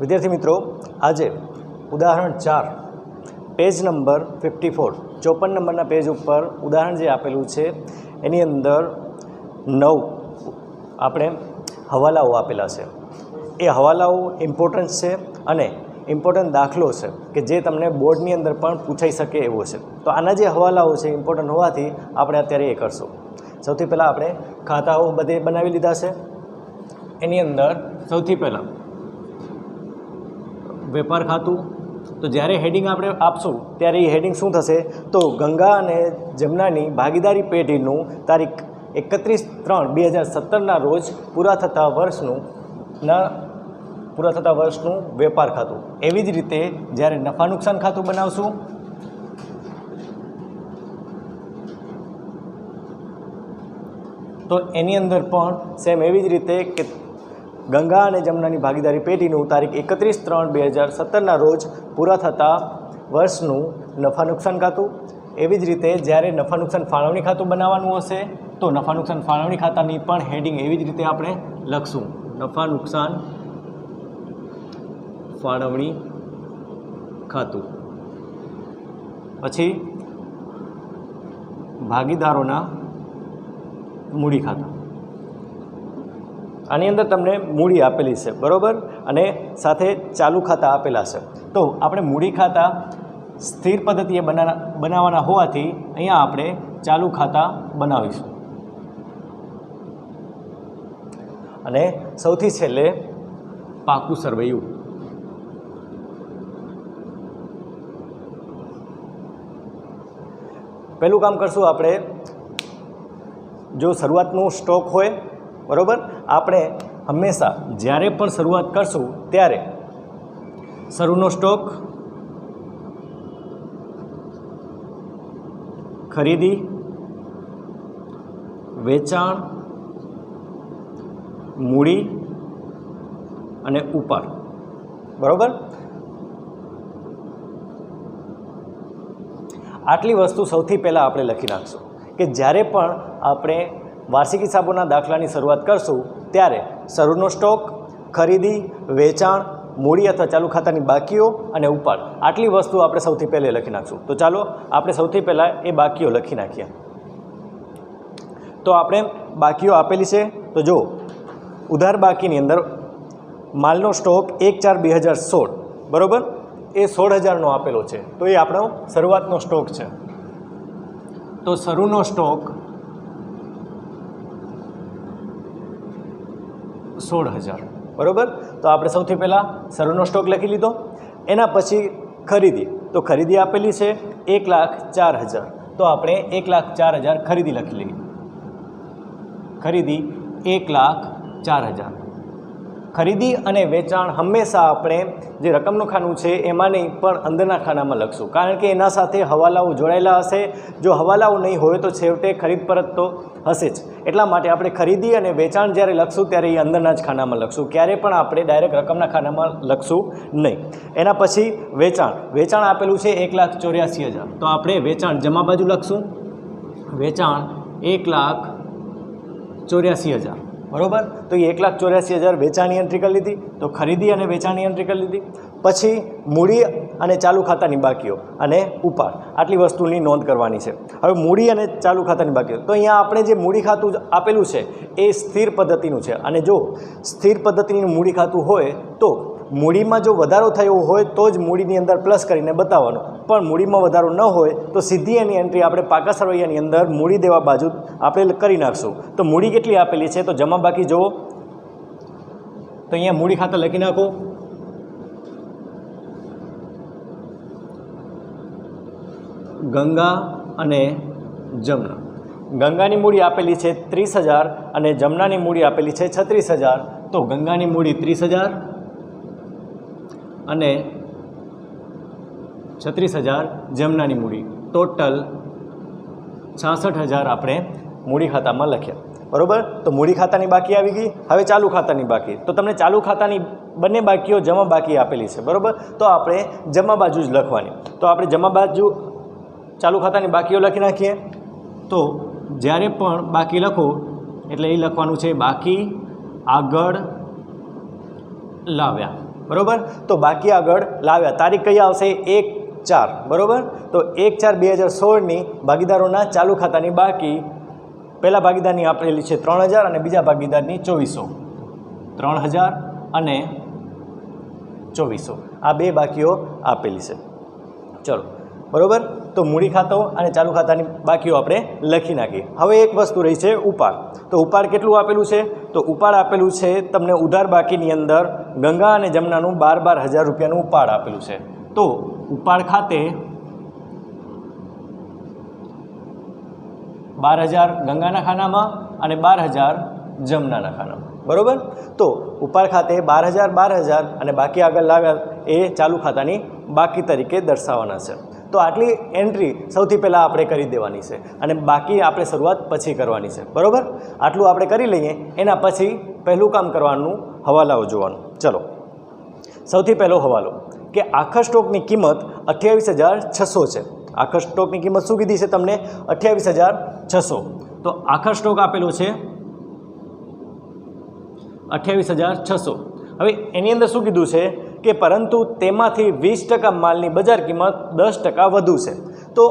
विद्यार्थी मित्रों, आज उदाहरण 4 पेज नंबर 54 54 नंबरना पेज पर उदाहरण जे आपेलू है एनी अंदर 9 આપણે હવાલાઓ આપેલા છે। એ હવાલાઓ ઇમ્પોર્ટન્ટ છે અને ઇમ્પોર્ટન્ટ દાખલો છે કે જે તમને બોર્ડની અંદર પણ પૂછાઈ શકે એવો છે। તો આના જે હવાલાઓ છે ઇમ્પોર્ટન્ટ હોવાથી આપણે અત્યારે એ કરશું। સૌથી પહેલાં આપણે ખાતાઓ બધે બનાવી લીધા છે। એની અંદર સૌથી પહેલાં વેપાર ખાતું, તો જ્યારે હેડિંગ આપણે આપશું ત્યારે એ હેડિંગ શું થશે તો ગંગા અને જમનાની ભાગીદારી પેઢીનું તારીખ 31/3/2017 રોજ પૂરા થતા વર્ષનું વેપાર ખાતું। એવી જ રીતે જ્યારે નફા નુકસાન ખાતું બનાવશું તો એની અંદર પણ સેમ એવી જ રીતે કે ગંગા અને જમનાની ભાગીદારી પેઢીનું તારીખ 31/3/2017 રોજ પૂરા થતા વર્ષનું નફા નુકસાન ખાતું। એવી જ રીતે જ્યારે નફા નુકસાન ફાળવણી ખાતું બનાવવાનું હશે તો નફા નુકસાન ફાળવણી ખાતાની પણ હેડિંગ એવી જ રીતે આપણે લખશું, નફા નુકસાન ફાળવણી ખાતું। પછી ભાગીદારોના મૂડી ખાતા, આની અંદર તમને મૂડી આપેલી છે બરાબર, અને સાથે ચાલુ ખાતા આપેલા છે। તો આપણે મૂડી ખાતા સ્થિર પદ્ધતિએ બનાવવાના હોવાથી અહીંયા આપણે ચાલુ ખાતા બનાવીશું। અને સૌથી છેલ્લે પાકું સરવૈયું। પહેલું કામ કરશું આપણે, જો શરૂઆતનું સ્ટોક હોય બરાબર, આપણે હંમેશા જ્યારે પણ શરૂઆત કરશું ત્યારે શરૂનો સ્ટોક, ખરીદી, વેચાણ, મૂડી અને ઉપાડ બરાબર, આટલી વસ્તુ સૌથી પહેલાં આપણે લખી નાખશું કે જ્યારે પણ આપણે વાર્ષિક હિસાબોના દાખલાની શરૂઆત કરશું ત્યારે શરૂનો સ્ટોક, ખરીદી, વેચાણ, મૂડી અથવા ચાલુ ખાતાની બાકીઓ અને ઉપાડ, આટલી વસ્તુ આપણે સૌથી પહેલાં લખી નાખશું। તો ચાલો આપણે સૌથી પહેલાં એ બાકીઓ લખી નાખીએ। તો આપણે બાકીઓ આપેલી છે, તો જો ઉધાર બાકીની અંદર માલનો સ્ટોક 1/4/2016 બરાબર, એ 16,000નો આપેલો છે, તો એ આપણો શરૂઆતનો સ્ટોક છે। તો શરૂનો સ્ટોક 16,000 બરાબર, તો આપણે સૌથી પહેલાં શરૂનો સ્ટોક લખી લીધો। એના પછી ખરીદી, તો ખરીદી આપેલી છે 1,04,000, તો આપણે 1,04,000 ખરીદી લખી લઈએ। ખરીદી 1,04,000। ખરીદી અને વેચાણ હંમેશા આપણે જે રકમનું ખાનું છે એમાં નહીં પણ અંદરના ખાનામાં લખશું, કારણ કે એના સાથે હવાલાઓ જોડાયેલા હશે। જો હવાલાઓ નહીં હોય તો છેવટે ખરીદ પરત તો હશે જ, એટલા માટે આપણે ખરીદી અને વેચાણ જ્યારે લખશું ત્યારે એ અંદરના જ ખાનામાં લખશું, ક્યારે પણ આપણે ડાયરેક્ટ રકમના ખાનામાં લખશું નહીં। એના પછી વેચાણ આપેલું છે 1,84,000, તો આપણે વેચાણ જમા બાજુ લખશું, વેચાણ 1,84,000 બરાબર, તો એ 1,84,000 વેચાણની એન્ટ્રી કરી લીધી। તો ખરીદી અને વેચાણની એન્ટ્રી કરી લીધી। પછી મૂડી અને ચાલુ ખાતાની બાકીઓ અને ઉપાડ, આટલી વસ્તુની નોંધ કરવાની છે। હવે મૂડી અને ચાલુ ખાતાની બાકીઓ, તો અહીંયા આપણે જે મૂડી ખાતું આપેલું છે એ સ્થિર પદ્ધતિનું છે, અને જો સ્થિર પદ્ધતિનું મૂડી ખાતું હોય તો મૂડીમાં જો વધારો થયો હોય તો જ મૂડીની અંદર પ્લસ કરીને બતાવવાનો, પણ મૂડીમાં વધારો ન હોય તો સીધી એની એન્ટ્રી આપણે પાકા સરવૈયાની અંદર મૂડી દેવા બાજુ આપણે કરી નાખશું। તો મૂડી કેટલી આપેલી છે તો જમા બાકી જુઓ, તો અહીંયા મૂડી ખાતા લખી નાખો। ગંગા અને જમના, ગંગાની મૂડી આપેલી છે 30,000 અને જમનાની મૂડી આપેલી છે 36,000, તો ગંગાની મૂડી 30,000 અને 36,000 જમનાની મૂડી, ટોટલ 66,000 આપણે મૂડી ખાતામાં લખ્યા બરાબર। તો મૂડી ખાતાની બાકી આવી ગઈ। હવે ચાલુ ખાતાની બાકી, તો તમને ચાલુ ખાતાની બંને બાકીઓ જમા બાકી આપેલી છે બરાબર, તો આપણે જમા બાજુ જ લખવાની। તો આપણે જમા બાજુ ચાલુ ખાતાની બાકીઓ લખી નાખીએ। તો જ્યારે પણ બાકી લખો એટલે એ લખવાનું છે બાકી આગળ લાવ્યા। બરાબર. તો બાકી આગળ લાવ્યા, તારીખ કઈ આવશે? 1/4, બરાબર. તો 1/4/2016ની ભાગીદારોના ચાલુ ખાતાની બાકી પહેલા ભાગીદારની આપેલી છે 3000 અને બીજા ભાગીદારની 2400. 3000 અને 2400 આ બે બાકીઓ આપેલી છે. ચલો, બરાબર. તો મૂડી ખાતો અને ચાલુ ખાતાની બાકીઓ આપણે લખી નાખી. હવે એક વસ્તુ રહી છે ઉપાડ. તો ઉપાડ કેટલું આપેલું છે? તો ઉપાડ આપેલું છે તમને ઉધાર બાકીની અંદર ગંગા અને જમનાનું 12,000 રૂપિયાનું ઉપાડ આપેલું છે. તો ઉપાડ ખાતે 12,000 ગંગાના ખાનામાં અને 12,000 જમનાના ખાનામાં, બરાબર. તો ઉપાડ ખાતે 12,000 અને બાકી આગળ લાવ્યા એ ચાલુ ખાતાની બાકી તરીકે દર્શાવવાના છે. તો આટલી એન્ટ્રી સૌથી પહેલાં આપણે કરી દેવાની છે અને બાકી આપણે શરૂઆત પછી કરવાની છે, બરાબર. આટલું આપણે કરી લઈએ. એના પછી પહેલું કામ કરવાનું હવાલાઓ જોવાનું. ચલો, સૌથી પહેલો હવાલો કે આખા સ્ટોકની કિંમત 28,600 છે. આખા સ્ટોકની કિંમત શું કીધી છે તમને? 28,600. તો આખા સ્ટોક આપેલો છે 28,600. હવે એની અંદર શું કીધું છે કે પરંતુ તેમાંથી 20% માલની બજાર કિંમત 10% વધુ છે. તો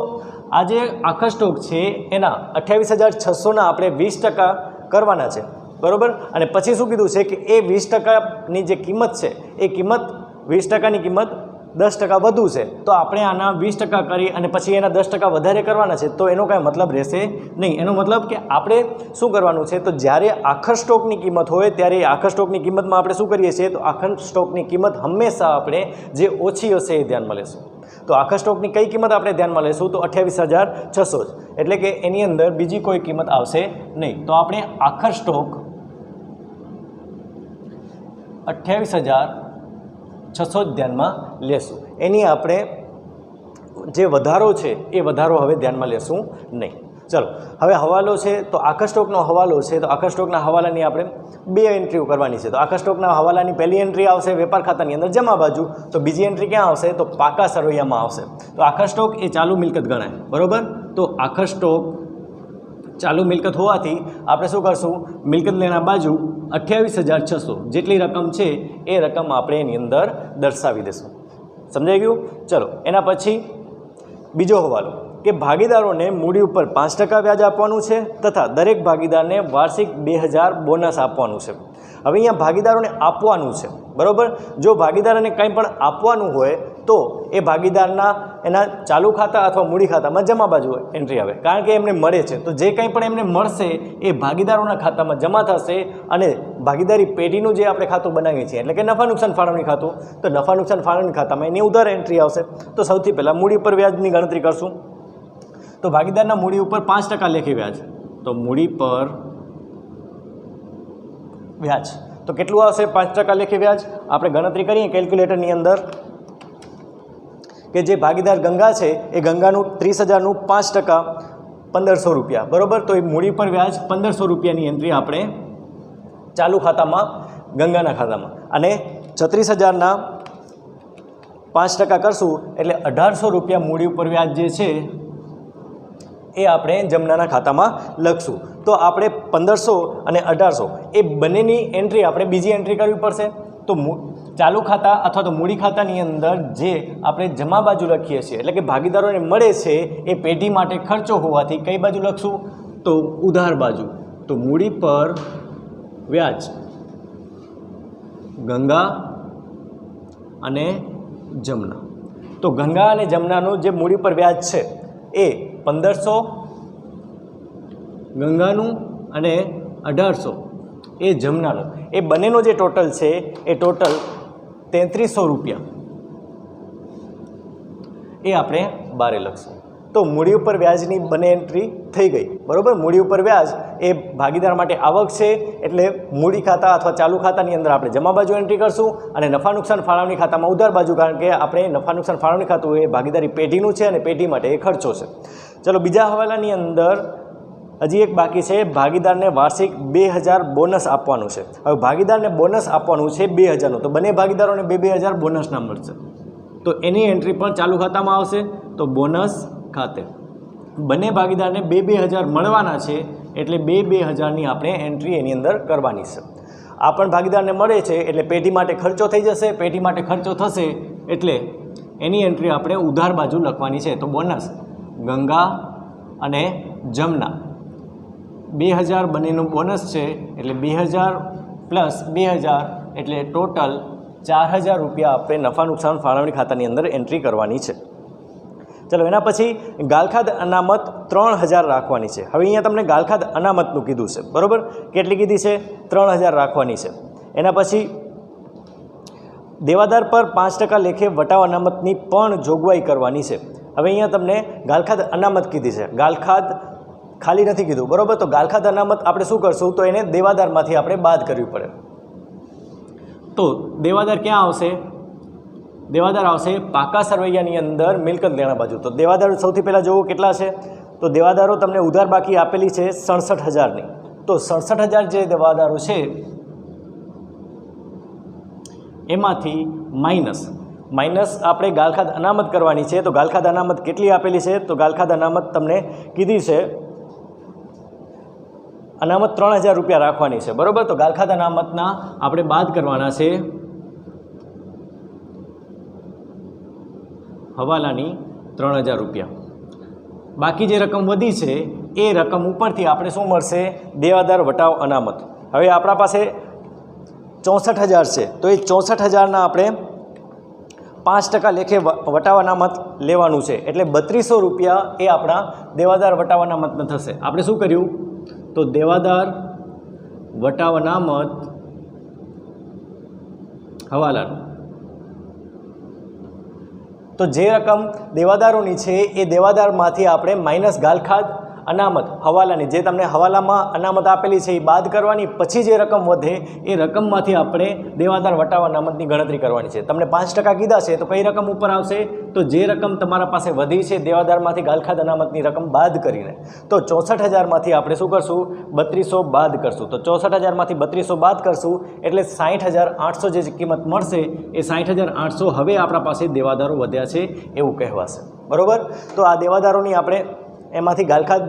આ જે આખા સ્ટોક છે એના 28,600ના આપણે 20% કરવાના છે, બરાબર. અને પછી શું કીધું છે કે એ 20%ની જે કિંમત છે એ કિંમત 20%ની કિંમત 10% વધુ છે. તો આપણે આના 20% કરી અને પછી એના 10% વધારે કરવાના છે. તો એનો કાંઈ મતલબ રહેશે નહીં. એનો મતલબ કે આપણે શું કરવાનું છે? તો જ્યારે આખા સ્ટોકની કિંમત હોય ત્યારે આખા સ્ટોકની કિંમતમાં આપણે શું કરીએ છીએ? તો આખા સ્ટોકની કિંમત હંમેશા આપણે જે ઓછી હશે એ ધ્યાનમાં લેશું. તો આખા સ્ટોકની કઈ કિંમત આપણે ધ્યાનમાં લેશું? તો 28,600 જ. એટલે કે એની અંદર બીજી કોઈ કિંમત આવશે નહીં. તો આપણે આખા સ્ટોક 28,600 જ ધ્યાનમાં લેશું. એની આપણે જે વધારો છે એ વધારો હવે ધ્યાનમાં લેશું નહીં. ચલો, હવે હવાલો છે. તો આખા સ્ટોકનો હવાલો છે. તો આખા સ્ટોકના હવાલાની આપણે બે એન્ટ્રીઓ કરવાની છે. તો આખા સ્ટોકના હવાલાની પહેલી એન્ટ્રી આવશે વેપાર ખાતાની અંદર જમા બાજુ. તો બીજી એન્ટ્રી ક્યાં આવશે? તો પાકા સરવૈયામાં આવશે. તો આખા સ્ટોક એ ચાલુ મિલકત ગણાય, બરાબર. તો આખા સ્ટોક ચાલુ મિલકત હોવાથી આપણે શું કરશું? મિલકત લેના બાજુ 28,600 જેટલી રકમ છે એ રકમ આપણે એની અંદર દર્શાવી દઈશું. સમજાઈ ગયું? ચલો, એના પછી બીજો હવાલો કે ભાગીદારોને મૂડી ઉપર 5% વ્યાજ આપવાનું છે તથા દરેક ભાગીદારને વાર્ષિક 2,000 બોનસ આપવાનું છે. હવે અહીંયા ભાગીદારોને આપવાનું છે, બરાબર. જો ભાગીદારોને કંઈ પણ આપવાનું હોય તો એ ભાગીદારના એના ચાલુ ખાતા અથવા મૂડી ખાતામાં જમા બાજુ એન્ટ્રી આવે, કારણ કે એમને મળે છે. તો જે કંઈ પણ એમને મળશે એ ભાગીદારોના ખાતામાં જમા થશે અને ભાગીદારી પેઢીનું જે આપણે ખાતું બનાવીએ છીએ એટલે કે નફા નુકસાન ફાળવણી ખાતું, તો નફા નુકસાન ફાળવણી ખાતામાં એની ઉધાર એન્ટ્રી આવશે. તો સૌથી પહેલાં મૂડી ઉપર વ્યાજની ગણતરી કરશું. તો ભાગીદારના મૂડી ઉપર 5% લેખે વ્યાજ. તો મૂડી પર વ્યાજ તો કેટલું આવશે? 5% લેખે વ્યાજ. આપણે ગણતરી કરીએ કેલ્ક્યુલેટરની અંદર કે જે ભાગીદાર ગંગા છે એ ગંગાનું 30,000નું 5% 1,500 રૂપિયા, બરાબર. તો એ મૂડી પર વ્યાજ 1,500 રૂપિયાની એન્ટ્રી આપણે ચાલુ ખાતામાં ગંગાના ખાતામાં અને 36,000ના 5% કરશું એટલે 1,800 રૂપિયા મૂડી ઉપર વ્યાજ જે છે એ આપણે જમનાના ખાતામાં લખશું. તો આપણે 1,500 અને 1,800 એ બંનેની એન્ટ્રી આપણે બીજી એન્ટ્રી કરવી પડશે. તો ચાલુ ખાતા અથવા તો મૂડી ખાતાની અંદર જે આપણે જમા બાજુ લખીએ છીએ એટલે કે ભાગીદારોને મળે છે એ પેઢી માટે ખર્ચો હોવાથી કઈ બાજુ લખશું? તો ઉધાર બાજુ. તો મૂડી પર વ્યાજ ગંગા અને જમના. તો ગંગા અને જમનાનું જે મૂડી પર વ્યાજ છે એ 1,500 ગંગાનું અને 1,800 એ જમનાનું. એ બંનેનો જે ટોટલ છે એ ટોટલ 3,300 રૂપિયા એ આપણે બારે લખશું. તો મૂડી ઉપર વ્યાજની બંને એન્ટ્રી થઈ ગઈ, બરાબર. મૂડી ઉપર વ્યાજ એ ભાગીદાર માટે આવક છે એટલે મૂડી ખાતા અથવા ચાલુ ખાતાની અંદર આપણે જમા બાજુ એન્ટ્રી કરશું અને નફા નુકસાન ફાળવણી ખાતામાં ઉધાર બાજુ, કારણ કે આપણે નફા નુકસાન ફાળવણી ખાતું એ ભાગીદારી પેઢીનું છે અને પેઢી માટે એ ખર્ચો છે. ચલો, બીજા હવાલાની અંદર હજી એક બાકી છે, ભાગીદારને વાર્ષિક 2,000 બોનસ આપવાનું છે. હવે ભાગીદારને બોનસ આપવાનું છે 2,000નું. તો બંને ભાગીદારોને 2,000 બોનસના મળશે. તો એની એન્ટ્રી પણ ચાલુ ખાતામાં આવશે. તો બોનસ ખાતે બંને ભાગીદારને 2,000 મળવાના છે એટલે 2,000ની આપણે એન્ટ્રી એની અંદર કરવાની છે. આ પણ ભાગીદારને મળે છે એટલે પેઢી માટે ખર્ચો થઈ જશે, પેઢી માટે ખર્ચો થશે એટલે એની એન્ટ્રી આપણે ઉધાર બાજુ લખવાની છે. તો બોનસ ગંગા અને જમના 2000 બંનેનું બોનસ છે એટલે 2000 પ્લસ 2000 એટલે ટોટલ 4000 રૂપિયા આપણે નફા નુકસાન ફાળવણી ખાતાની અંદર એન્ટ્રી કરવાની છે. ચલો એના પછી ગાલખાદ અનામત 3000 રાખવાની છે. હવે અહીંયા તમને ગાલખાદ અનામતનું કીધું છે, બરાબર? કેટલી કીધી છે? 3000 રાખવાની છે. એના પછી દેવાદાર પર 5% લેખે વટાવ અનામતની પણ જોગવાઈ કરવાની છે. હવે અહીંયા તમને ગાલખાદ અનામત કીધી છે, ગાલખાદ ખાલી નથી કીધું, બરાબર? તો ગાલખાદ અનામત આપણે શું કરશું? તો એને દેવાદારમાંથી આપણે બાદ કરવી પડે. તો દેવાદાર ક્યાં આવશે? દેવાદાર આવશે પાકા સરવૈયાની અંદર મિલકત લેણા બાજુ. તો દેવાદારો સૌથી પહેલાં જોવો કેટલા છે. તો દેવાદારો તમને ઉધાર બાકી આપેલી છે 67000ની. તો 67000 જે દેવાદારો છે એમાંથી માઇનસ આપણે ગાલખાદ અનામત કરવાની છે. તો ગાલખાદ અનામત કેટલી આપેલી છે? તો ગાલખાદ અનામત તમને કીધી છે, અનામત 3000 રૂપિયા રાખવાની છે, બરાબર? તો ગાલખાદ અનામતના આપણે બાદ કરવાના છે હવાલાની 3000 રૂપિયા. બાકી જે રકમ વધી છે એ રકમ ઉપરથી આપણે શું મળશે? દેવાદાર વટાવ અનામત. હવે આપણા પાસે 64000 છે, તો એ 64000ના આપણે 5% લેખે વટાવ અનામત લેવાનું છે એટલે 3200 રૂપિયા એ આપણા દેવાદાર વટાવ અનામતના થશે. આપણે શું કર્યું? તો દેવાદાર વટાવ અનામત હવાલાનું. તો જે રકમ દેવાદારોની છે એ દેવાદારમાંથી આપણે માઇનસ ગાલખાદ અનામત હવાલાની, જે તમને હવાલામાં અનામત આપેલી છે એ બાદ કરવાની. પછી જે રકમ વધે એ રકમમાંથી આપણે દેવાદાર વટાવ અનામતની ગણતરી કરવાની છે. તમને 5% કીધા છે તો કઈ રકમ ઉપર આવશે? તો જે રકમ તમારા પાસે વધી છે દેવાદારમાંથી ગાલખાદ અનામતની રકમ બાદ કરીને. તો 64000માંથી આપણે શું કરશું? 3200 બાદ કરશું. તો 64000માંથી 3200 બાદ કરશું એટલે 60800 જે કિંમત મળશે એ 60800 હવે આપણા પાસે દેવાદારો વધ્યા છે એવું કહેવાશે, બરાબર? તો આ દેવાદારોની આપણે એમાંથી ગાલખાદ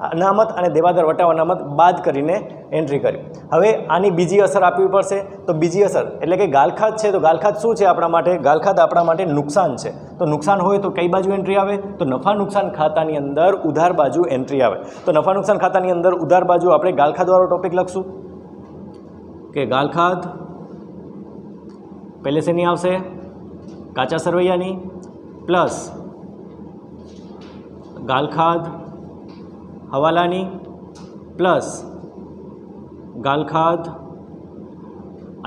અનામત અને દેવાદાર વટાવ અનામત બાદ કરીને એન્ટ્રી કરી. હવે આની બીજી અસર આપવી પડશે. તો બીજી અસર એટલે કે ગાલખાદ છે, તો ગાલખાદ શું છે આપણા માટે? ગાલખાદ આપણા માટે નુકસાન છે. તો નુકસાન હોય તો કઈ બાજુ એન્ટ્રી આવે? તો નફા નુકસાન ખાતાની અંદર ઉધાર બાજુ એન્ટ્રી આવે. તો નફા નુકસાન ખાતાની અંદર ઉધાર બાજુ આપણે ગાલખાદવાળો ટોપિક લખશું કે ગાલખાદ પહેલે શેની આવશે? કાચા સરવૈયાની પ્લસ ગાલખાદ હવાલાની પ્લસ ગાલખાદ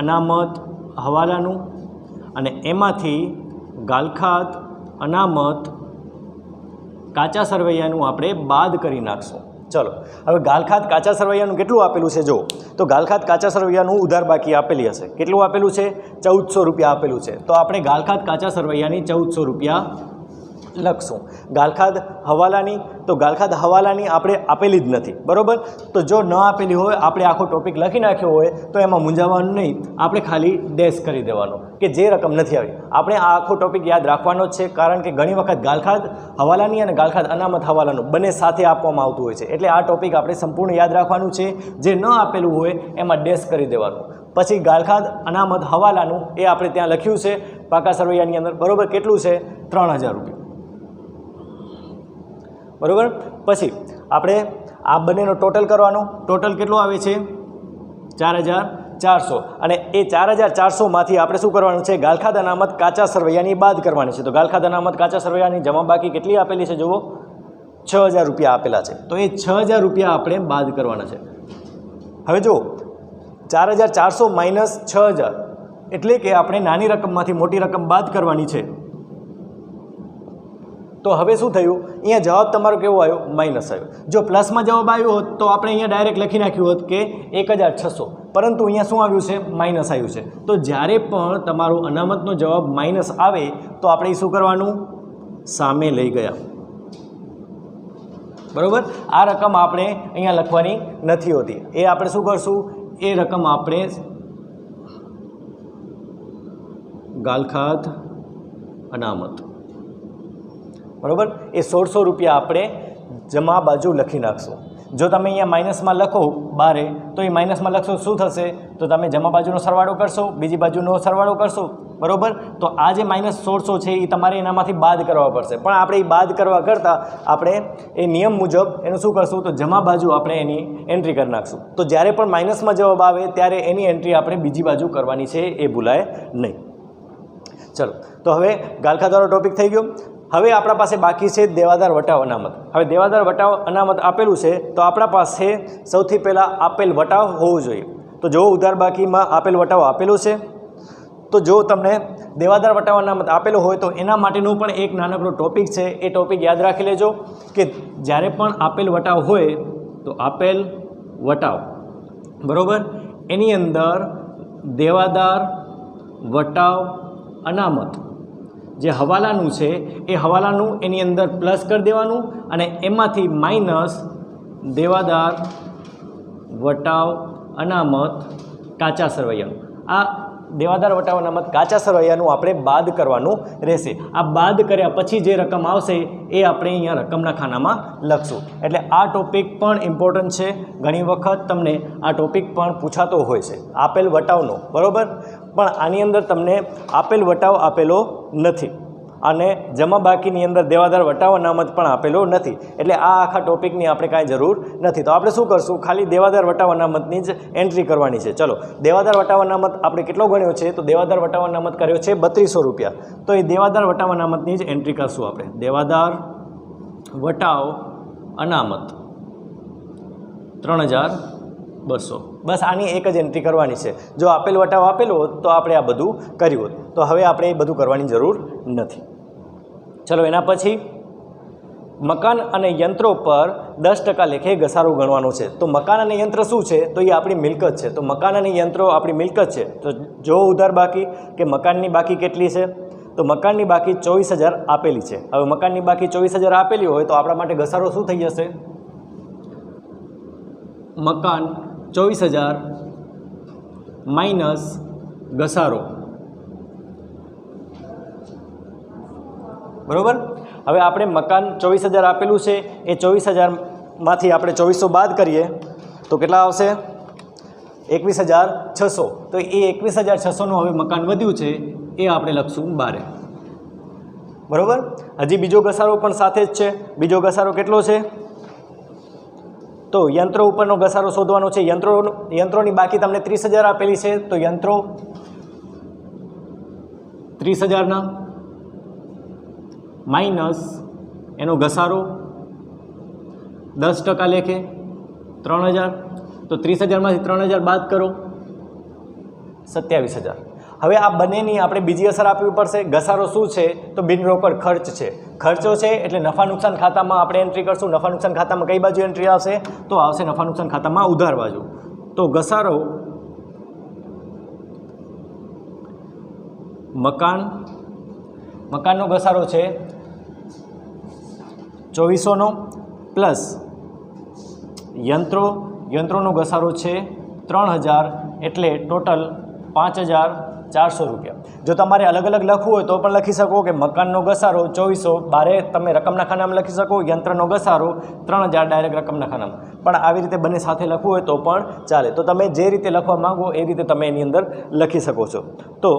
અનામત હવાલાનું અને એમાંથી ગાલખાદ અનામત કાચા સરવૈયાનું આપણે બાદ કરી નાખશું. ચલો હવે ગાલખાદ કાચા સરવૈયાનું કેટલું આપેલું છે? જો તો ગાલખાદ કાચા સરવૈયાનું ઉધાર બાકી આપેલી હશે. કેટલું આપેલું છે? 1400 રૂપિયા આપેલું છે. તો આપણે ગાલખાદ કાચા સરવૈયાની 1400 રૂપિયા લખશું. ગાલખાદ હવાલાની, તો ગાલખાદ હવાલાની આપણે આપેલી જ નથી, બરાબર? તો જો ન આપેલી હોય, આપણે આખો ટોપિક લખી નાખ્યો હોય તો એમાં મૂંઝાવાનું નહીં, આપણે ખાલી ડેશ કરી દેવાનો કે જે રકમ નથી આવી. આપણે આ આખો ટોપિક યાદ રાખવાનો જ છે, કારણ કે ઘણી વખત ગાલખાદ હવાલાની અને ગાલખાદ અનામત હવાલાનું બંને સાથે આપવામાં આવતું હોય છે. એટલે આ ટોપિક આપણે સંપૂર્ણ યાદ રાખવાનું છે. જે ન આપેલું હોય એમાં ડેશ કરી દેવાનું. પછી ગાલખાદ અનામત હવાલાનું એ આપણે ત્યાં લખ્યું છે પાકા સરવૈયાની અંદર, બરાબર? કેટલું છે? 3000 રૂપિયા, બરાબર? પછી આપણે આ બંનેનો ટોટલ કરવાનો. ટોટલ કેટલું આવે છે? 4400. અને એ 4400માંથી આપણે શું કરવાનું છે? ગાલખાદ અનામત કાચા સરવૈયાની બાદ કરવાની છે. તો ગાલખાદ અનામત કાચા સરવૈયાની જમા બાકી કેટલી આપેલી છે? જુઓ 6000 રૂપિયા આપેલા છે. તો એ 6000 રૂપિયા આપણે બાદ કરવાના છે. હવે જો 4400 માઇનસ 6000 એટલે કે આપણે નાની રકમમાંથી મોટી રકમ બાદ કરવાની છે. તો હવે શું થયું? અહીંયા જવાબ તમારો કેવો આવ્યો? માઇનસ આવ્યો. જો પ્લસમાં જવાબ આવ્યો હોત તો આપણે અહીંયા ડાયરેક્ટ લખી નાખ્યું હોત કે 1600, પરંતુ અહીંયા શું આવ્યું છે? માઇનસ આવ્યું છે. તો જ્યારે પણ તમારો અનામતનો જવાબ માઇનસ આવે તો આપણે શું કરવાનું? સામે લઈ ગયા, બરાબર? આ રકમ આપણે અહીંયા લખવાની નથી હોતી. એ આપણે શું કરશું? એ રકમ આપણે ગાલખાદ અનામત, બરાબર, એ 1600 રૂપિયા આપણે જમા બાજુ લખી નાખશું. જો તમે અહીંયા માઇનસમાં લખો 12 તો એ માઇનસમાં લખશો શું થશે? તો તમે જમા બાજુનો સરવાળો કરશો, બીજી બાજુનો સરવાળો કરશો, બરાબર? તો આ જે -1600 છે એ તમારે એનામાંથી બાદ કરવા પડશે, પણ આપણે એ બાદ કરવા કરતાં આપણે એ નિયમ મુજબ એનું શું કરશું? તો જમા બાજુ આપણે એની એન્ટ્રી કરી નાખશું. તો જ્યારે પણ માઇનસમાં જવાબ આવે ત્યારે એની એન્ટ્રી આપણે બીજી બાજુ કરવાની છે, એ ભૂલાય નહીં. ચલો, તો હવે ગાલખાધારો ટોપિક થઈ ગયો. હવે આપણા પાસે બાકી છે દેવાદાર વટાવ અનામત. હવે દેવાદાર વટાવ અનામત આપેલું છે તો આપણા પાસે સૌથી પહેલાં આપેલ વટાવ હોવું જોઈએ. તો જો ઉધાર બાકીમાં આપેલ વટાવ આપેલું છે, તો જો તમને દેવાદાર વટાવ અનામત આપેલો હોય તો એના માટેનું પણ એક નાનકડો ટોપિક છે. એ ટોપિક યાદ રાખી લેજો કે જ્યારે પણ આપેલ વટાવ હોય તો આપેલ વટાવ, બરાબર, એની અંદર દેવાદાર વટાવ અનામત જે હવાલાનું છે એ હવાલાનું એની અંદર પ્લસ કરી દેવાનું અને એમાંથી માઇનસ દેવાદાર વટાવ અનામત કાચા સરવૈયાનું. આ દેવાદાર વટાવ અનામત કાચા સરવૈયાનું આપણે બાદ કરવાનું રહેશે. આ બાદ કર્યા પછી જે રકમ આવશે એ આપણે અહીંયા રકમના ખાનામાં લખશું. એટલે આ ટોપિક પણ ઇમ્પોર્ટન્ટ છે. ઘણી વખત તમને આ ટોપિક પણ પૂછાતો હોય છે આપેલ વટાવનો, બરાબર, પણ આની અંદર તમને આપેલ વટાવ આપેલો નથી અને જમા બાકીની અંદર દેવાદાર વટાવ અનામત પણ આપેલો નથી. એટલે આ આખા ટોપિકની આપણે કાંઈ જરૂર નથી. તો આપણે શું કરશું? ખાલી દેવાદાર વટાવ અનામતની જ એન્ટ્રી કરવાની છે. ચલો, દેવાદાર વટાવ અનામત આપણે કેટલો ગણ્યો છે? તો દેવાદાર વટાવ અનામત કર્યો છે 3200 રૂપિયા. તો એ દેવાદાર વટાવ અનામતની જ એન્ટ્રી કરશું આપણે. દેવાદાર વટાવ અનામત 3200. બસ આની એક જ એન્ટ્રી કરવાની છે. જો આપેલ વટાવ આપેલો હોત તો આપણે આ બધું કર્યું હોત. તો હવે આપણે એ બધું કરવાની જરૂર નથી. ચલો, એના પછી મકાન અને યંત્રો પર 10% લેખે ઘસારો ગણવાનો છે. તો મકાન અને યંત્ર શું છે? તો એ આપણી મિલકત છે. તો મકાન અને યંત્રો આપણી મિલકત છે. તો જો ઉધાર બાકી કે મકાનની બાકી કેટલી છે? તો મકાનની બાકી 24000 આપેલી છે. હવે મકાનની બાકી 24000 આપેલી હોય તો આપણા માટે ઘસારો શું થઈ જશે? મકાન 24000 માઇનસ ઘસારો, બરાબર. હવે આપણે મકાન 24000 આપેલું છે, એ 24000માંથી આપણે 2400 બાદ કરીએ તો કેટલા આવશે? 21600. તો એ 21600નું હવે મકાન વધ્યું છે એ આપણે લખશું 12, બરાબર. હજી બીજો ઘસારો પણ સાથે જ છે. બીજો ઘસારો કેટલો છે? તો યંત્રો ઉપરનો ઘસારો શોધવાનો છે. યંત્રોની બાકી તમને 30000 આપેલી છે. તો યંત્રો 30000ના માઇનસ એનો ઘસારો 10% લેખે 3000. તો 30000માંથી 3000 બાદ કરો 27000. હવે આ બંનેની આપણે બીજી અસર આપવી પડશે. ઘસારો શું છે? તો બિનરોકડ ખર્ચ છે. ખર્ચો છે એટલે નફા નુકસાન ખાતામાં આપણે એન્ટ્રી કરશું. નફા નુકસાન ખાતામાં કઈ બાજુ એન્ટ્રી આવશે? તો આવશે નફા નુકસાન ખાતામાં ઉધાર બાજુ. તો ઘસારો મકાનનો ઘસારો છે 2400નો પ્લસ યંત્રોનો ઘસારો છે 3000 એટલે ટોટલ 5400 રૂપિયા. જો તમારે અલગ અલગ લખવું હોય તો પણ લખી શકો કે મકાનનો ઘસારો 2400 બારે તમે રકમના ખાનામાં લખી શકો, યંત્રનો ઘસારો 3000 ડાયરેક્ટ રકમના ખાનામાં. પણ આવી રીતે બંને સાથે લખવું હોય તો પણ ચાલે. તો તમે જે રીતે લખવા માંગો એ રીતે તમે એની અંદર લખી શકો છો. તો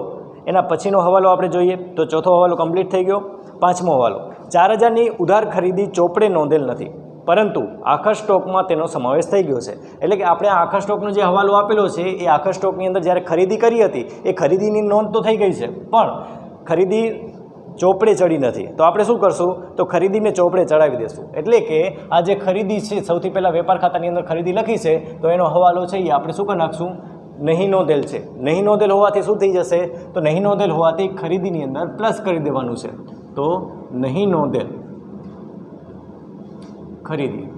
એના પછીનો હવાલો આપણે જોઈએ. તો ચોથો હવાલો કમ્પ્લીટ થઈ ગયો. પાંચમો હવાલો, 4000ની ઉધાર ખરીદી ચોપડે નોંધેલ નથી પરંતુ આખા સ્ટોકમાં તેનો સમાવેશ થઈ ગયો છે. એટલે કે આપણે આખા સ્ટોકનો જે હવાલો આપેલો છે એ આખા સ્ટોકની અંદર જ્યારે ખરીદી કરી હતી એ ખરીદીની નોંધ તો થઈ ગઈ છે, પણ ખરીદી ચોપડે ચડી નથી. તો આપણે શું કરશું? તો ખરીદીને ચોપડે ચડાવી દઈશું. એટલે કે આ જે ખરીદી છે, સૌથી પહેલાં વેપાર ખાતાની અંદર ખરીદી લખી છે તો એનો હવાલો છે એ આપણે શું કરી નાખશું? નહીં નોંધેલ છે. નહીં નોંધેલ હોવાથી શું થઈ જશે? તો નહીં નોંધેલ હોવાથી ખરીદીની અંદર પ્લસ કરી દેવાનું છે. તો નહીં નોંધેલ ખરીદી,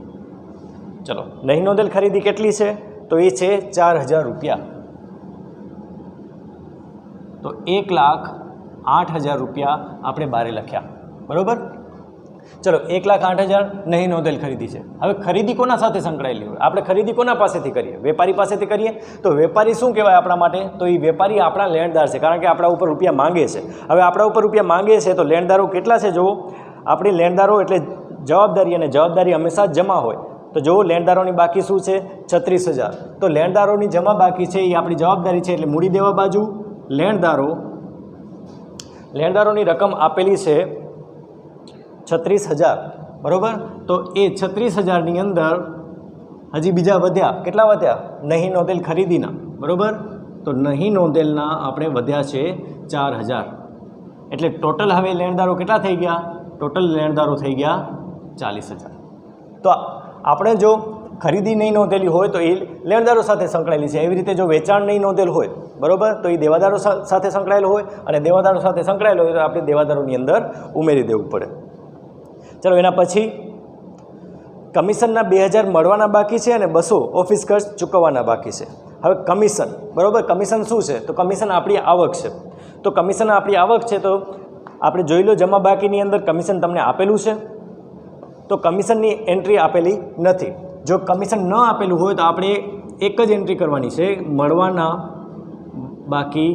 ચલો, નહીં નોંધેલ ખરીદી કેટલી છે? તો એ છે 4000 રૂપિયા. તો 1,08,000 રૂપિયા આપણે બારે લખ્યા, બરાબર. ચલો, 1,08,000 નહીં નોંધેલ ખરીદી છે. હવે ખરીદી કોના સાથે સંકળાયેલી હોય? આપણે ખરીદી કોના પાસેથી કરીએ? વેપારી પાસેથી કરીએ. તો વેપારી શું કહેવાય આપણા માટે? તો એ વેપારી આપણા લેણદાર છે, કારણ કે આપણા ઉપર રૂપિયા માંગે છે. હવે આપણા ઉપર રૂપિયા માંગે છે તો લેણદારો કેટલા છે? જુઓ, આપણી લેણદારો એટલે જવાબદારી, અને જવાબદારી હંમેશા જમા હોય. તો જો લેણદારોની બાકી શું છે 36,000, તો લેણદારોની જમા બાકી છે એ આપણી જવાબદારી છે, એટલે મૂડી દેવા બાજુ લેણદારોની રકમ આપેલી છે 36,000, બરાબર. તો એ 36,000ની અંદર હજી બીજા વધ્યા, કેટલા વધ્યા? નહીં નોંધેલ ખરીદીના, બરાબર. તો નહીં નોંધેલના આપણે વધ્યા છે 4,000, એટલે ટોટલ હવે લેણદારો કેટલા થઈ ગયા? ટોટલ લેણદારો થઈ ગયા 40,000. તો આપણે જો ખરીદી નહીં નોંધેલી હોય તો એ લેણદારો સાથે સંકળાયેલી છે. એવી રીતે જો વેચાણ નહીં નોંધેલ હોય, બરાબર, તો એ દેવાદારો સાથે સંકળાયેલો હોય, અને દેવાદારો સાથે સંકળાયેલો હોય તો આપણે દેવાદારોની અંદર ઉમેરી દેવું પડે. ચલો, એના પછી કમિશનના 2,000 મળવાના બાકી છે અને 200 ઓફિસ ખર્ચ ચૂકવવાના બાકી છે. હવે કમિશન, બરાબર, કમિશન શું છે? તો કમિશન આપણી આવક છે. તો કમિશન આપણી આવક છે, તો આપણે જોઈ લો જમા બાકીની અંદર કમિશન તમને આપેલું છે, તો કમિશનની એન્ટ્રી આપેલી નથી. જો કમિશન ન આપેલું હોય તો આપણે એક જ એન્ટ્રી કરવાની છે, મળવાના બાકી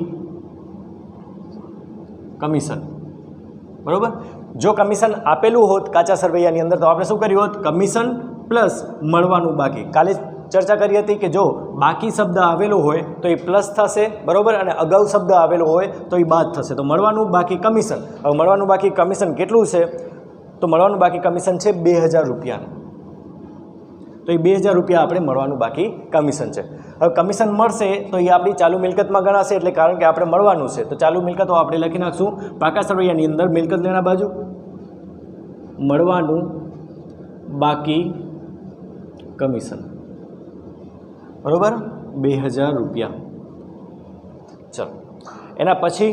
કમિશન, બરાબર. જો કમિશન આપેલું હોત કાચા સરવૈયાની અંદર તો આપણે શું કર્યું હોત? કમિશન પ્લસ મળવાનું બાકી. કાલે ચર્ચા કરી હતી કે જો બાકી શબ્દ આવેલો હોય તો એ પ્લસ થશે, બરાબર, અને અગાઉ શબ્દ આવેલો હોય તો એ બાદ થશે. તો મળવાનું બાકી કમિશન, હવે મળવાનું બાકી કમિશન કેટલું છે? તો મળવાનું બાકી કમિશન છે 2,000 રૂપિયાનું. તો એ 2,000 રૂપિયા આપણે મળવાનું બાકી કમિશન છે. હવે કમિશન મળશે તો એ આપણી ચાલુ મિલકતમાં ગણાશે, એટલે કારણ કે આપણે મળવાનું છે તો ચાલુ મિલકતો આપણે લખી નાખશું પાકા સરવૈયાની અંદર મિલકત લેણા બાજુ મળવાનું બાકી કમિશન, બરાબર, 2,000 રૂપિયા. ચલો, એના પછી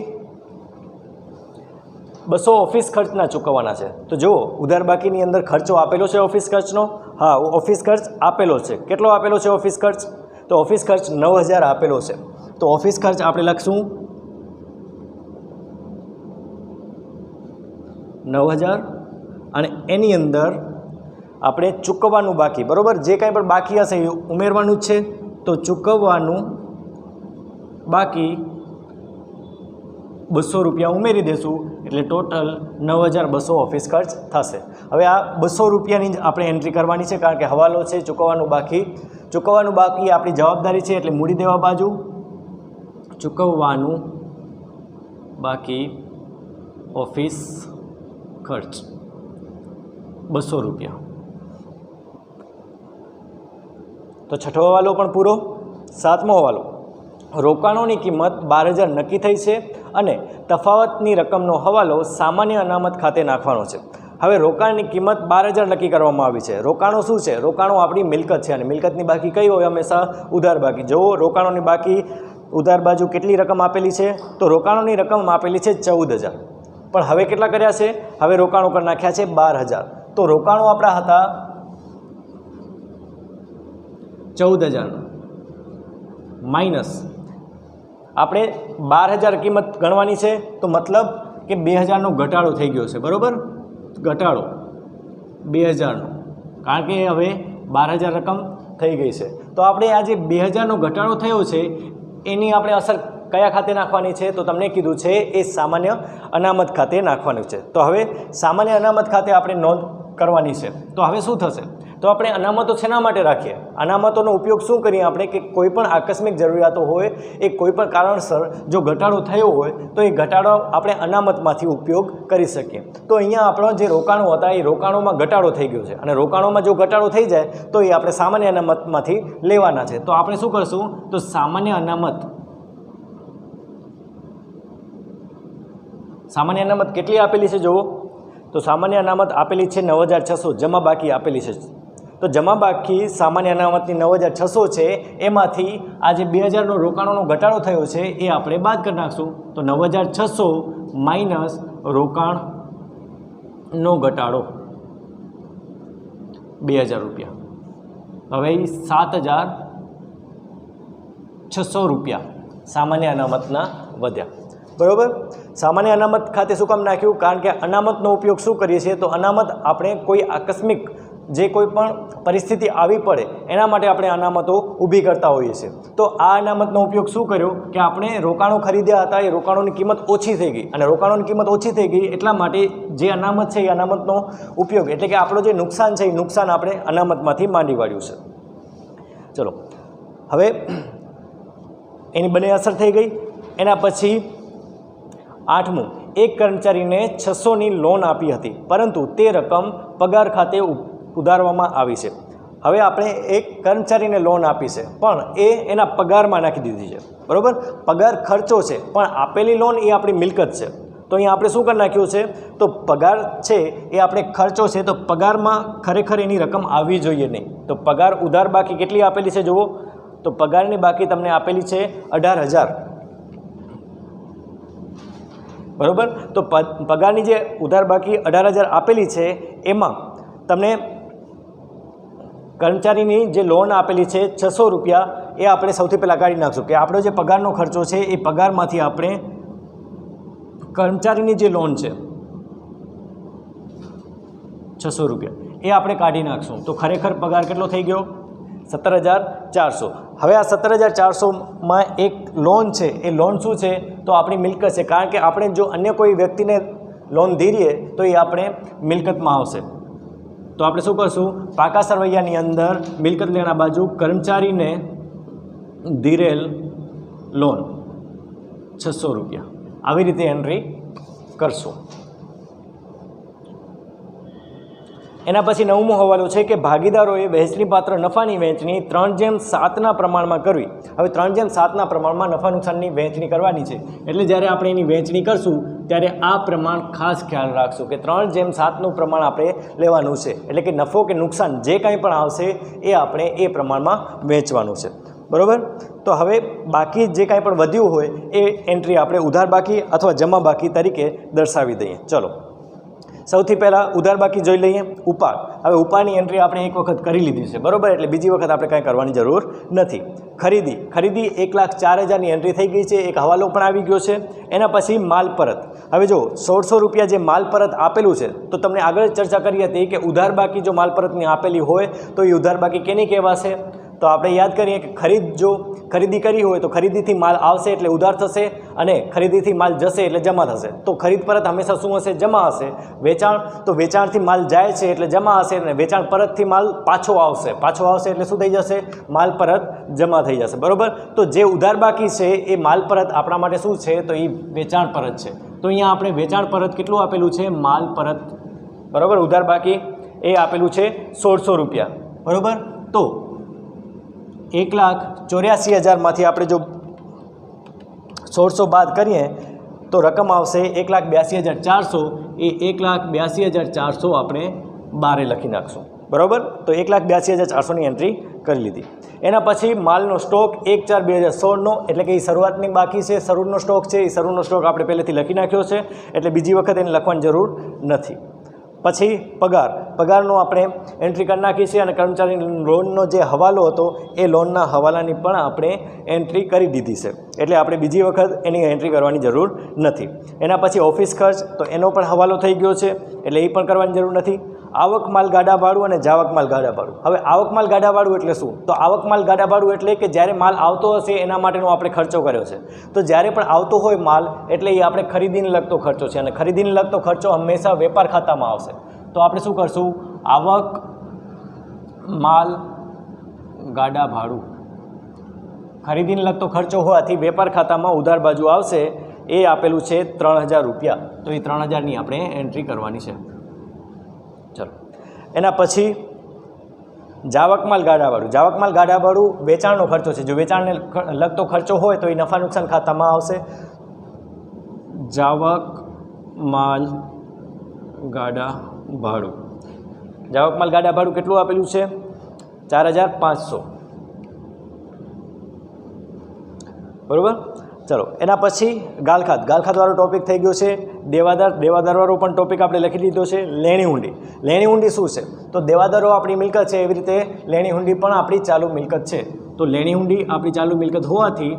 200 ઓફિસ ખર્ચના ચૂકવવાના છે. તો જુઓ ઉધાર બાકીની અંદર ખર્ચો આપેલો છે ઓફિસ ખર્ચનો. હા, ઓફિસ ખર્ચ આપેલો છે. કેટલો આપેલો છે ઓફિસ ખર્ચ? તો ઓફિસ ખર્ચ 9,000 આપેલો છે. તો ઓફિસ ખર્ચ આપણે લખશું 9,000, અને એની અંદર આપણે ચૂકવવાનું બાકી, બરાબર, જે કાંઈ પણ બાકી હશે એ ઉમેરવાનું જ છે. તો ચૂકવવાનું બાકી 200 રૂપિયા ઉમેરી દેશું, એટલે ટોટલ 9,200 ઓફિસ ખર્ચ થશે. હવે આ 200 રૂપિયાની જ આપણે એન્ટ્રી કરવાની છે, કારણ કે હવાલો છે. ચૂકવવાનું બાકી આપણી જવાબદારી છે, એટલે મૂડી દેવા બાજુ ચૂકવવાનું બાકી ઓફિસ ખર્ચ 200 રૂપિયા. તો છઠ્ઠો હવાલો પણ પૂરો. સાતમો હવાલો, રોકાણોની કિંમત 12,000 નક્કી થઈ છે અને તફાવતની રકમનો હવાલો સામાન્ય અનામત ખાતે નાખવાનો છે. હવે રોકાણની કિંમત 12,000 નક્કી કરવામાં આવી છે. રોકાણો શું છે? રોકાણો આપણી મિલકત છે, અને મિલકતની બાકી કઈ હોય? હંમેશા ઉધાર બાકી. જો રોકાણોની બાકી ઉધાર બાજુ કેટલી રકમ આપેલી છે? તો રોકાણોની રકમ આપેલી છે 14,000, પણ હવે કેટલા કર્યા છે? હવે રોકાણો કરી નાખ્યા છે 12,000. તો રોકાણો આપણા હતા 14,000 માઇનસ આપણે 12,000 કિંમત ગણવાની છે, તો મતલબ કે 2,000નો ઘટાડો થઈ ગયો છે, બરાબર, ઘટાડો 2,000નો, કારણ કે હવે 12,000 રકમ થઈ ગઈ છે. તો આપણે આ જે 2,000નો ઘટાડો થયો છે એની આપણે અસર કયા ખાતે નાખવાની છે? તો તમને કીધું છે એ સામાન્ય અનામત ખાતે નાખવાનું છે. તો હવે સામાન્ય અનામત ખાતે આપણે નોંધ કરવાની છે. તો હવે શું થશે? તો આપણે અનામતો શેના માટે રાખીએ? અનામતોનો ઉપયોગ શું કરીએ આપણે? કે કોઈ પણ આકસ્મિક જરૂરિયાતો હોય, એ કોઈ પણ કારણસર જો ઘટાડો થયો હોય તો એ ઘટાડો આપણે અનામતમાંથી ઉપયોગ કરી શકીએ. તો અહીંયા આપણો જે રોકાણો હતા એ રોકાણોમાં ઘટાડો થઈ ગયો છે, અને રોકાણોમાં જો ઘટાડો થઈ જાય તો એ આપણે સામાન્ય અનામતમાંથી લેવાના છે. તો આપણે શું કરશું? તો સામાન્ય અનામત કેટલી આપેલી છે જુઓ. તો સામાન્ય અનામત આપેલી છે 9,600, જમા બાકી આપેલી છે. તો જમા બાકી સામાન્ય અનામતની 9,600 છે, એમાંથી આ જે 2,000નો રોકાણોનો ઘટાડો થયો છે એ આપણે બાદ કરી નાખશું. તો 9,600 માઇનસ રોકાણનો ઘટાડો 2,000 રૂપિયા. હવે 7,600 રૂપિયા સામાન્ય અનામતના વધ્યા, બરાબર. સામાન્ય અનામત ખાતે શું કામ નાખ્યું? કારણ કે અનામતનો ઉપયોગ શું કરીએ છીએ? તો અનામત આપણે કોઈ આકસ્મિક જે કોઈ પણ પરિસ્થિતિ આવી પડે એના માટે આપણે અનામતો ઊભી કરતા હોઈએ છીએ. તો આ અનામતનો ઉપયોગ શું કર્યો કે આપણે રોકાણો ખરીદ્યા હતા, એ રોકાણોની કિંમત ઓછી થઈ ગઈ, અને રોકાણોની કિંમત ઓછી થઈ ગઈ એટલા માટે જે અનામત છે એ અનામતનો ઉપયોગ એટલે કે આપણો જે નુકસાન છે એ નુકસાન આપણે અનામતમાંથી માંડી વાળ્યું છે. ચલો હવે એની બંને અસર થઈ ગઈ. એના પછી 8મું, એક કર્મચારીને 600ની લોન આપી હતી પરંતુ તે રકમ પગાર ખાતે ઉધારવામાં આવી છે. હવે આપણે એક કર્મચારીને લોન આપી છે પણ એ એના પગારમાં નાખી દીધી છે, બરાબર. પગાર ખર્ચો છે પણ આપેલી લોન એ આપણી મિલકત છે. તો અહીંયા આપણે શું કરી નાખ્યું છે, તો પગાર છે એ આપણે ખર્ચો છે, તો પગારમાં ખરેખર એની રકમ આવવી જોઈએ નહીં. તો પગાર ઉધાર બાકી કેટલી આપેલી છે જુઓ, તો પગારની બાકી તમને આપેલી છે 18,000, બરાબર. તો પગારની જે ઉધાર બાકી 18,000 આપેલી છે એમાં તમને કર્મચારીની જે લોન આપેલી છે 600 રૂપિયા એ આપણે સૌથી પહેલાં કાઢી નાખશું કે આપણો જે પગારનો ખર્ચો છે એ પગારમાંથી આપણે કર્મચારીની જે લોન છે 600 રૂપિયા એ આપણે કાઢી નાખશું. તો ખરેખર પગાર કેટલો થઈ ગયો, 17,400. હવે આ 17,400માં એક લોન છે, એ લોન શું છે, તો આપણી મિલકત છે, કારણ કે આપણે જો અન્ય કોઈ વ્યક્તિને લોન ધીરીએ તો એ આપણે મિલકતમાં આવશે. તો આપણે શું કરશું, પાકા સરવૈયાની અંદર મિલકત લેણા બાજુ કર્મચારીને ધીરેલ લોન 600 રૂપિયા આવી રીતે એન્ટ્રી કરશું. એના પછી 9મો હવાલો છે કે ભાગીદારોએ વહેંચણીપાત્ર નફાની વહેંચણી 3/7ના પ્રમાણમાં કરવી. હવે 3/7ના પ્રમાણમાં નફા નુકસાનની વહેંચણી કરવાની છે, એટલે જ્યારે આપણે એની વહેંચણી કરશું ત્યારે આ પ્રમાણ ખાસ ખ્યાલ રાખશું કે 3/7નું પ્રમાણ આપણે લેવાનું છે. એટલે કે નફો કે નુકસાન જે કંઈ પણ આવશે એ આપણે એ પ્રમાણમાં વહેંચવાનું છે, બરાબર. તો હવે બાકી જે કાંઈ પણ વધ્યું હોય એ એન્ટ્રી આપણે ઉધાર બાકી અથવા જમા બાકી તરીકે દર્શાવી દઈએ. ચલો સૌથી પહેલાં ઉધાર બાકી જોઈ લઈએ, ઉપાડ. હવે ઉપાડની એન્ટ્રી આપણે એક વખત કરી લીધી છે, બરાબર, એટલે બીજી વખત આપણે કાંઈ કરવાની જરૂર નથી. ખરીદી 1,04,000ની એન્ટ્રી થઈ ગઈ છે, એક હવાલો પણ આવી ગયો છે. એના પછી માલ પરત. હવે જો 1,600 રૂપિયા જે માલ પરત આપેલું છે, તો તમને આગળ ચર્ચા કરી હતી કે ઉધાર બાકી જો માલ પરતની આપેલી હોય તો એ ઉધાર બાકી કેની કહેવાશે. તો આપણે યાદ કરીએ કે જો ખરીદી કરી હોય તો ખરીદીથી માલ આવશે એટલે ઉધાર થશે, અને ખરીદીથી માલ જશે એટલે જમા થશે. તો ખરીદ પરત હંમેશા શું હશે, જમા હશે. વેચાણ, તો વેચાણથી માલ જાય છે એટલે જમા હશે, અને વેચાણ પરતથી માલ પાછો આવશે એટલે શું થઈ જશે, માલ પરત જમા થઈ જશે, બરાબર. તો જે ઉધાર બાકી છે એ માલ પરત આપણા માટે શું છે, તો એ વેચાણ પરત છે. તો અહીંયા આપણે વેચાણ પરત કેટલું આપેલું છે, માલ પરત, બરાબર. ઉધાર બાકી એ આપેલું છે 1,600 રૂપિયા, બરાબર. તો 1,84,000માંથી આપણે જો 1,600 બાદ કરીએ તો રકમ આવશે 1,82,400. એ 1,82,400 આપણે બારે લખી નાખશું, બરાબર. તો 1,82,400ની એન્ટ્રી કરી લીધી. એના પછી માલનો સ્ટોક 1/4/2016નો, એટલે કે એ શરૂઆતની બાકી છે, શરૂનો સ્ટોક છે, એ શરૂનો સ્ટોક આપણે પહેલેથી લખી નાખ્યો છે, એટલે બીજી વખત એને લખવાની જરૂર નથી. પછી પગારનો આપણે એન્ટ્રી કરી નાખી છે, અને કર્મચારી લોનનો જે હવાલો હતો એ લોનના હવાલાની પણ આપણે એન્ટ્રી કરી દીધી છે, એટલે આપણે બીજી વખત એની એન્ટ્રી કરવાની જરૂર નથી. એના પછી ઓફિસ ખર્ચ, તો એનો પણ હવાલો થઈ ગયો છે, એટલે એ પણ કરવાની જરૂર નથી. આવક માલ ગાડા ભાડું અને જાવક માલ ગાડા ભાડું. હવે આવક માલ ગાડા ભાડું એટલે શું, તો આવક માલ ગાડા ભાડું એટલે કે જ્યારે માલ આવતો હશે એના માટેનો આપણે ખર્ચો કર્યો છે. તો જ્યારે પણ આવતો હોય માલ એટલે એ આપણે ખરીદીને લગતો ખર્ચો છે, અને ખરીદીને લગતો ખર્ચો હંમેશા વેપાર ખાતામાં આવશે. તો આપણે શું કરશું, આવક માલ ગાડા ભાડું ખરીદીને લગતો ખર્ચો હોવાથી વેપાર ખાતામાં ઉધાર બાજુ આવશે, એ આપેલું છે 3,000 રૂપિયા. તો એ 3,000ની આપણે એન્ટ્રી કરવાની છે. ચલો એના પછી જાવક માલ ગાડા ભાડું વેચાણનો ખર્ચો છે. જો વેચાણને લગતો ખર્ચો હોય તો એ નફા નુકસાન ખાતામાં આવશે. જાવક માલ ગાડા ભાડું કેટલું આપેલું છે, 4,500, બરાબર. ચલો એના પછી ગાલખાતવાળો ટોપિક થઈ ગયો છે. દેવાદારવાળો પણ ટોપિક આપણે લખી લીધો છે. લેણી હુંડી શું છે, તો દેવાદારો આપણી મિલકત છે, એવી રીતે લેણી હુંડી પણ આપણી ચાલુ મિલકત છે. તો લેણી હુંડી આપણી ચાલુ મિલકત હોવાથી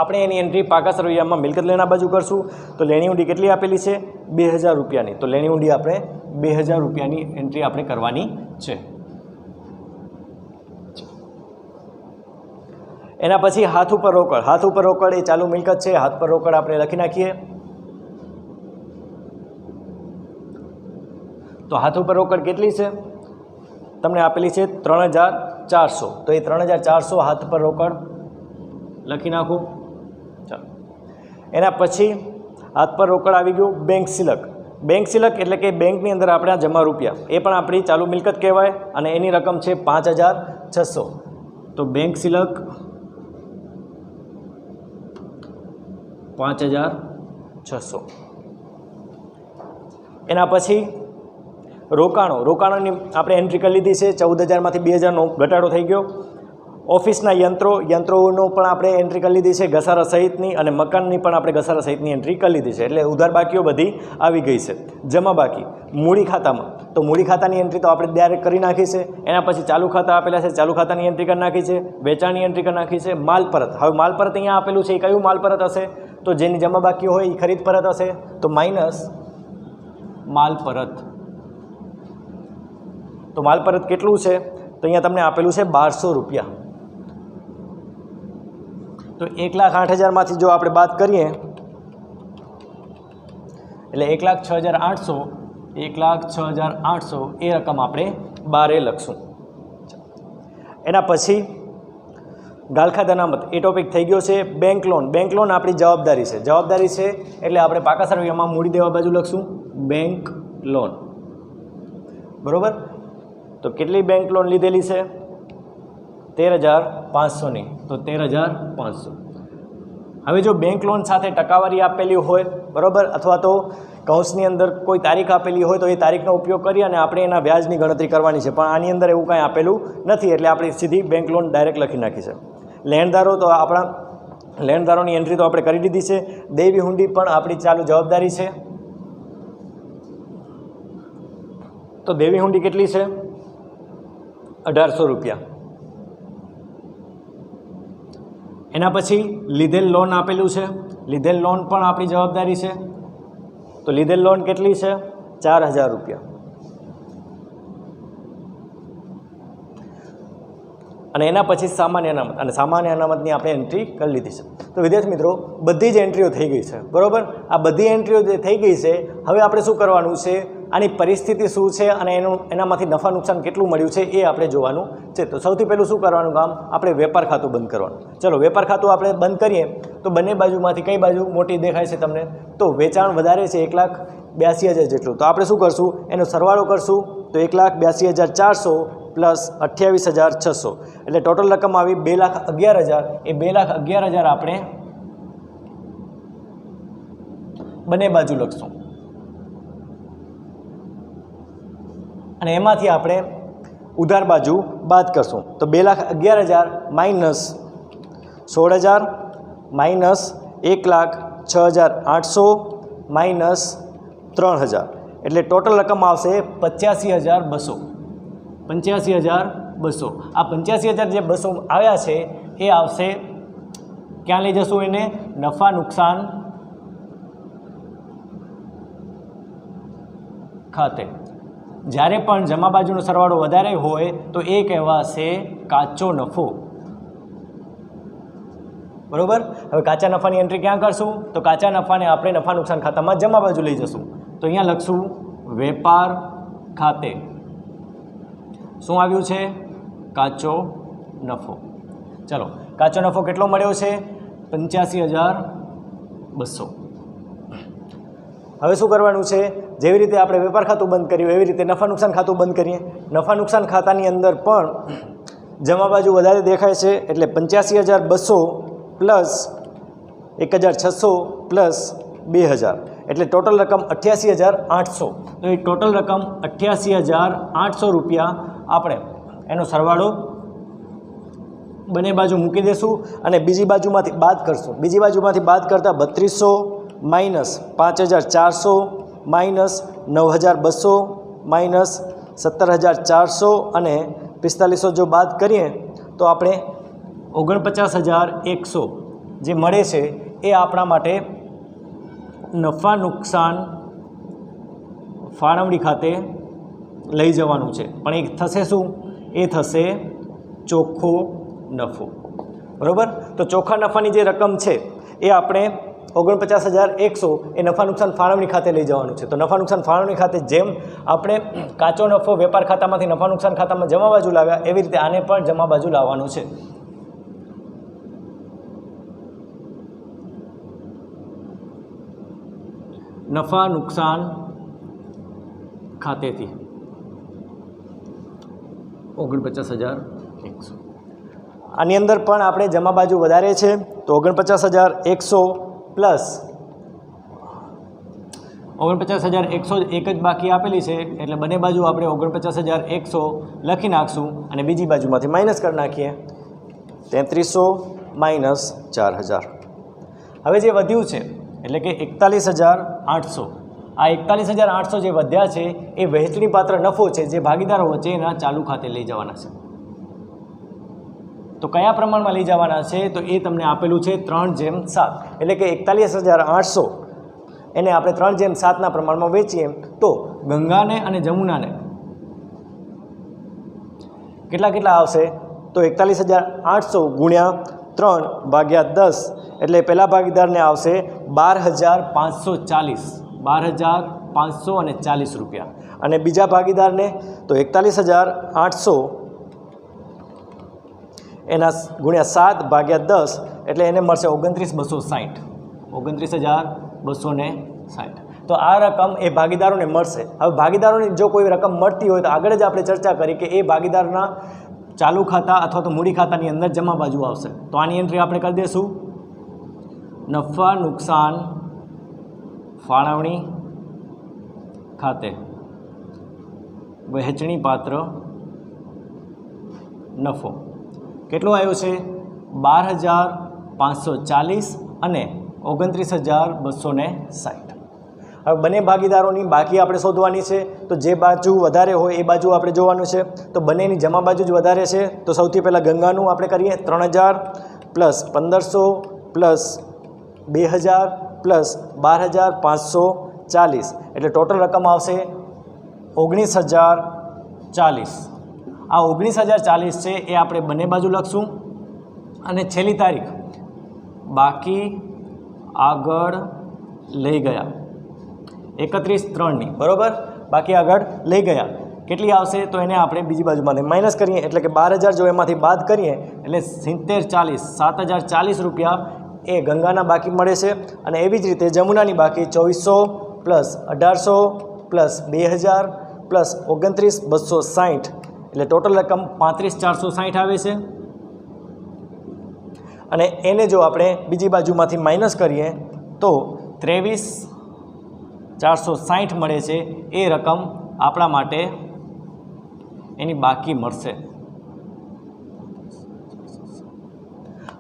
આપણે એની એન્ટ્રી પાકા સરવૈયામાં મિલકત લેણા બાજુ કરશું. તો લેણી હુંડી કેટલી આપેલી છે, 2,000 રૂપિયાની. તો લેણી હુંડી આપણે 2000 રૂપિયાની એન્ટ્રી આપણે કરવાની છે। એના પછી હાથ ઉપર રોકડ, હાથ ઉપર રોકડ એ ચાલુ મિલકત છે, હાથ પર રોકડ આપણે લખી નાખીએ। તો હાથ ઉપર રોકડ કેટલી છે તમને આપેલી છે 3400, તો એ 3400 હાથ પર રોકડ લખી નાખું। ચાલો, એના પછી હાથ પર રોકડ આવી ગયું બેંક સિલક। બેંક સિલક એટલે કે બેંકની અંદર આપણે જમા રૂપિયા, એ પણ આપણી ચાલુ મિલકત કહેવાય અને એની રકમ છે 5600। તો બેંક સિલક 5600। એના પછી રોકાણો, રોકાણોની આપણે એન્ટ્રી કરી લીધી છે, 14000માંથી 2000નો ઘટાડો થઈ ગયો। ઓફિસના યંત્રો, યંત્રોનો પણ આપણે એન્ટ્રી કરી લીધી છે ઘસારા સહિતની, અને મકાનની પણ આપણે ઘસારા સહિતની એન્ટ્રી કરી લીધી છે, એટલે ઉધાર બાકીઓ બધી આવી ગઈ છે। જમા બાકી મૂડી ખાતામાં, તો મૂડી ખાતાની એન્ટ્રી તો આપણે ડાયરેક્ટ કરી નાખી છે। એના પછી ચાલુ ખાતા આપેલા છે, ચાલુ ખાતાની એન્ટ્રી કરી નાખી છે, વેચાણની એન્ટ્રી કરી નાખી છે। માલ પરત, હવે માલ પરત અહીંયા આપેલું છે, એ કયું માલ પરત હશે? તો જેની જમા બાકી હોય એ ખરીદ પરત હશે, તો માઇનસ માલ પરત। તો માલ પરત કેટલું છે? તો અહીંયા તમને આપેલું છે 1200 રૂપિયા। તો 1,08,000માંથી જો આપણે બાદ કરીએ એટલે 1,06,800, 1,06,800 એ રકમ આપણે બારે લખશું। એના પછી ગાલખાત અનામત એ ટોપિક થઈ ગયો છે। બેંક લોન, બેંક લોન આપણી જવાબદારી છે, જવાબદારી છે એટલે આપણે પાકા સરવૈયામાં મૂડી દેવા બાજુ લખશું બેંક લોન, બરાબર। તો કેટલી બેંક લોન લીધેલી છે? 13,500ની, તો 13,500। હવે જો બેંક લોન સાથે ટકાવારી આપેલી હોય, બરાબર, અથવા તો કૌંસની અંદર કોઈ તારીખ આપેલી હોય, તો એ તારીખનો ઉપયોગ કરી અને આપણે એના વ્યાજની ગણતરી કરવાની છે, પણ આની અંદર એવું કાંઈ આપેલું નથી, એટલે આપણે સીધી બેંક લોન ડાયરેક્ટ લખી નાખી છે। લેણદારો, તો આપણા લેણદારોની એન્ટ્રી તો આપણે કરી દીધી છે। દેવી હુંડી પણ આપણી ચાલુ જવાબદારી છે, તો દેવી હુંડી કેટલી છે? 1,800 રૂપિયા। એના પછી લીધેલ લોન આપેલું છે, લીધેલ લોન પણ આપણી જવાબદારી છે, તો લીધેલ લોન કેટલી છે? 4,000 રૂપિયા। અને એના પછી સામાન્ય અનામત, અને સામાન્ય અનામતની આપણે એન્ટ્રી કરી લીધી છે। તો વિદ્યાર્થી મિત્રો, બધી જ એન્ટ્રીઓ થઈ ગઈ છે, બરાબર। આ બધી એન્ટ્રીઓ જે થઈ ગઈ છે, હવે આપણે શું કરવાનું છે, આની પરિસ્થિતિ શું છે અને એનામાંથી નફા નુકસાન કેટલું મળ્યું છે એ આપણે જોવાનું છે। તો સૌથી પહેલું શું કરવાનું કામ? આપણે વેપાર ખાતું બંધ કરવાનું। ચલો, વેપાર ખાતું આપણે બંધ કરીએ તો બંને બાજુમાંથી કઈ બાજુ મોટી દેખાય છે તમને? તો વેચાણ વધારે છે 1,82,000 જેટલું, તો આપણે શું કરશું? એનો સરવાળો કરશું, તો 1,82,400 પ્લસ 28,600, એટલે ટોટલ રકમ આવી 2,11,000। એ 2,11,000 આપણે બંને બાજુ લખશું, અને એમાંથી આપણે ઉધાર બાજુ બાદ કરશું, તો 2,11,000 માઇનસ 16,000 માઇનસ 1,06,800 માઇનસ 3,000, એટલે ટોટલ રકમ આવશે 85,200। 85,200। આ 85,200 આવ્યા છે એ આવશે, ક્યાં લઈ જશું એને? નફા નુકસાન ખાતે। જ્યારે પણ જમા બાજુનો સરવાળો વધારે હોય તો એ કહેવાશે કાચો નફો, બરાબર। હવે કાચા નફાની એન્ટ્રી ક્યાં કરશું? તો કાચા નફાને આપણે નફા નુકસાન ખાતામાં જમા બાજુ લઈ જશું, તો અહીંયા લખશું વેપાર ખાતે। શું આવ્યું છે? કાચો નફો। ચલો, કાચો નફો કેટલો મળ્યો છે? 85,200। હવે શું કરવાનું છે? જેવી રીતે આપણે વેપાર ખાતું બંધ કર્યું એવી રીતે નફા નુકસાન ખાતું બંધ કરીએ। નફા નુકસાન ખાતાની અંદર પણ જમા બાજુ વધારે દેખાય છે, એટલે 85,200 પ્લસ 1,600 પ્લસ 2,000, એટલે ટોટલ રકમ 88,800। તો એ ટોટલ રકમ 88,800 રૂપિયા આપણે એનો સરવાળો બંને બાજુ મૂકી દઈશું અને બીજી બાજુમાંથી બાદ કરશું। બીજી બાજુમાંથી બાદ કરતાં 3200 માઇનસ 5,400 માઇનસ 9,200 માઇનસ 17,400 અને 4500 જો બાદ કરીએ તો આપણે 49,100 જે મળે છે એ આપણા માટે નફા નુકસાન ફાળવણી ખાતે લઈ જવાનું છે, પણ એ થશે શું? એ થશે ચોખ્ખો નફો, બરાબર. તો ચોખ્ખા નફાની જે રકમ છે એ આપણે 49,100 એ નફા નુકસાન ફાળવણી ખાતે લઈ જવાનું છે. તો નફા નુકસાન ફાળવણી ખાતે જેમ આપણે કાચો નફો વેપાર ખાતામાંથી નફા નુકસાન ખાતામાં જમા બાજુ લાવ્યા, એવી રીતે આને પણ જમા બાજુ લાવવાનું છે. નફા નુકસાન ખાતેથી 49,100. આની અંદર પણ આપણે જમા બાજુ વધારે છે, તો 49,100 પ્લસ 49,100 એક જ બાકી આપેલી છે, એટલે બંને બાજુ આપણે 49,100 લખી નાખશું અને બીજી બાજુમાંથી માઇનસ કરી નાખીએ. 3300 માઇનસ 4,000. હવે જે વધ્યું છે એટલે કે 41,800, આ 41,800 જે વધ્યા છે એ વહેંચણી પાત્ર નફો છે, જે ભાગીદારો વચ્ચે એના ચાલુ ખાતે લઈ જવાના છે. તો કયા પ્રમાણમાં લઈ જવાના છે? તો એ તમને આપેલું છે 3:7, એટલે કે 41,800 એને આપણે 3:7 પ્રમાણમાં વેચીએ તો ગંગાને અને જમુનાને કેટલા આવશે? તો 41,800 ગુણ્યા 3/10, એટલે પહેલા ભાગીદારને આવશે 12,540, 12,540 રૂપિયા. અને બીજા ભાગીદારને તો 41,800 એના ગુણ્યા 7/10, એટલે એને મળશે 29,260, 29,260. તો આ રકમ એ ભાગીદારોને મળશે. હવે ભાગીદારોની જો કોઈ રકમ મળતી હોય તો આગળ જ આપણે ચર્ચા કરી કે એ ભાગીદારના ચાલુ ખાતા અથવા તો મૂડી ખાતાની અંદર જમા બાજુ આવશે. તો આની એન્ટ્રી આપણે કરી દઈશું નફા નુકસાન ફાળવણી ખાતે વહેંચણી પાત્ર નફો કેટલો આવ્યો છે? 12,540 અને 29,260. હવે બંને ભાગીદારોની બાકી આપણે શોધવાની છે. તો જે બાજુ વધારે હોય એ બાજુ આપણે જોવાનું છે. તો બંનેની જમા બાજુ જ વધારે છે, તો સૌથી પહેલાં ગંગાનું આપણે કરીએ. 3,000 પ્લસ 1,500 પ્લસ 2,000 પ્લસ 12,540, એટલે ટોટલ રકમ આવશે 19,040. આ 19,040 છે એ આપણે બંને બાજુ લખશું અને છેલ્લી તારીખ બાકી આગળ લઈ ગયા 31/3ની, બરાબર. બાકી આગળ લઈ ગયા કેટલી આવશે? તો એને આપણે બીજી બાજુમાંથી માઇનસ કરીએ, એટલે કે 12,000 જો એમાંથી બાદ કરીએ એટલે 70,40, 7,040 રૂપિયા એ ગંગાના બાકી મળે છે. અને એવી જ રીતે જમુનાની બાકી 2,400 પ્લસ 1,800 પ્લસ 2,000 પ્લસ 29,260, એટલે ટોટલ રકમ 35,460 આવે છે. અને એને જો આપણે બીજી બાજુમાંથી માઇનસ કરીએ તો 23,460 મળે છે. એ રકમ આપણા માટે એની બાકી મળશે.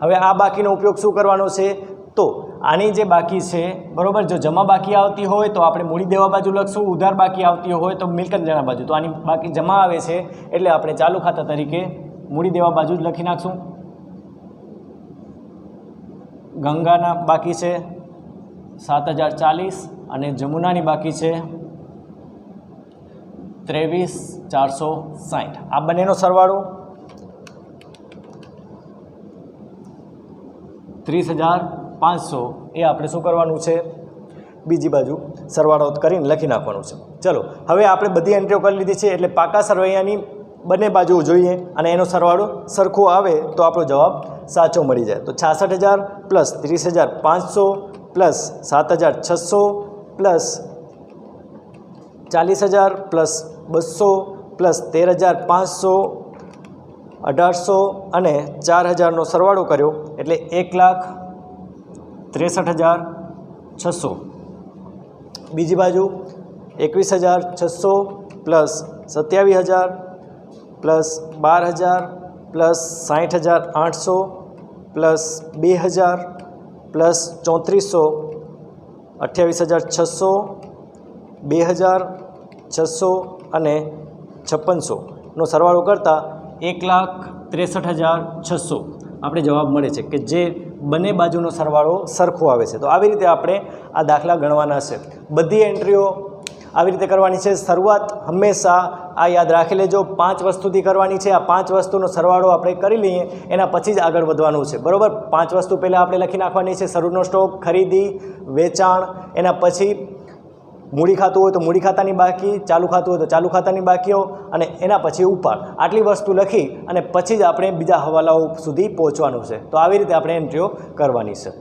હવે આ બાકીનો ઉપયોગ શું કરવાનો છે? તો આની જે બાકી છે, બરાબર, જો જમા બાકી આવતી હોય તો આપણે મૂડી દેવા બાજુ લખશું, ઉધાર બાકી આવતી હોય તો મિલકત લેવા બાજુ. તો આની બાકી જમા આવે છે એટલે આપણે ચાલુ ખાતા તરીકે મૂડી દેવા બાજુ જ લખી નાખશું. ગંગાના બાકી છે 7,040 અને જમુનાની બાકી છે 23,460. આ બંનેનો સરવાળો 30,500 એ આપણે શું કરવાનું છે? બીજી બાજુ સરવાળો કરીને લખી નાખવાનું છે. ચલો, હવે આપણે બધી એન્ટ્રીઓ કરી લીધી છે, એટલે પાકા સરવૈયાની બંને બાજુ જોઈએ અને એનો સરવાળો સરખો આવે તો આપણો જવાબ સાચો મળી જાય. તો 66,000 plus 30,500 plus 7,600 plus 40,000 plus 200 plus 13,500, 1,800 અને 4,000નો સરવાળો કર્યો એટલે 1,63,600. બીજી બાજુ 21,600 plus 27,000 plus 12,000 plus 60,800 plus 2,000 plus 3400, 28,600, 2,600 અને 5600નો સરવાળો કરતાં 1,63,600 આપણે જવાબ મળે છે, કે જે બંને બાજુનો સરવાળો સરખો આવે છે. તો આવી રીતે આપણે આ દાખલા ગણવાના છે. બધી એન્ટ્રીઓ આવી રીતે કરવાની છે. શરૂઆત હંમેશા આ યાદ રાખી લેજો 5 વસ્તુથી કરવાની છે. આ 5 વસ્તુનો સરવાળો આપણે કરી લઈએ, એના પછી જ આગળ વધવાનું છે, બરાબર. 5 વસ્તુ પહેલાં આપણે લખી નાખવાની છે. શરૂનો સ્ટોક, ખરીદી, વેચાણ, એના પછી મૂડી ખાતું હોય તો મૂડી ખાતાની બાકી, ચાલુ ખાતું હોય તો ચાલુ ખાતાની બાકીઓ, અને એના પછી ઉપાડ. આટલી વસ્તુ લખી અને પછી જ આપણે બીજા હવાલાઓ સુધી પહોંચવાનું છે. તો આવી રીતે આપણે એન્ટ્રીઓ કરવાની છે.